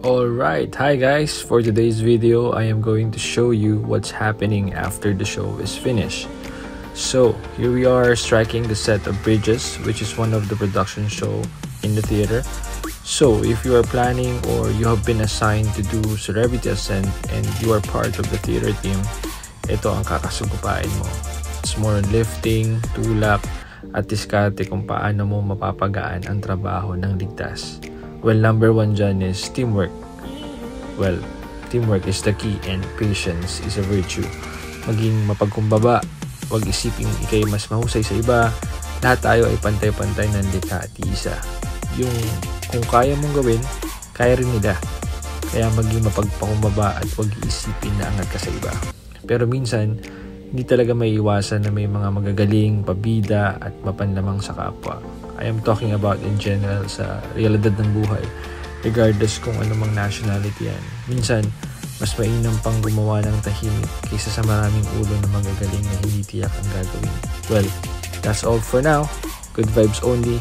Alright, hi guys! For today's video, I am going to show you what's happening after the show is finished. So, here we are striking the set of Bridges, which is one of the production show in the theater. So, if you are planning or you have been assigned to do Celebrity Ascent and you are part of the theater team, ito ang kakasugupain mo. It's more on lifting, tulak, at diskarte kung paano mo mapapagaan ang trabaho ng ligtas. Well, number one dyan is teamwork. Well, teamwork is the key and patience is a virtue. Maging mapagkumbaba, huwag isiping ikay mas mahusay sa iba. Lahat tayo ay pantay-pantay ng likha at isa. Yung kung kaya mong gawin, kaya rin nila. Kaya maging mapagpakumbaba at huwag isipin na angat ka sa iba. Pero minsan, hindi talaga may iwasan na may mga magagaling, pabida at mapanlamang sa kapwa. I am talking about in general sa realidad ng buhay, regardless kung anumang nationality yan. Minsan, mas mainam pang gumawa ng tahimik kaysa sa maraming ulo na magagaling na hindi tiyak ang gagawin. Well, that's all for now. Good vibes only.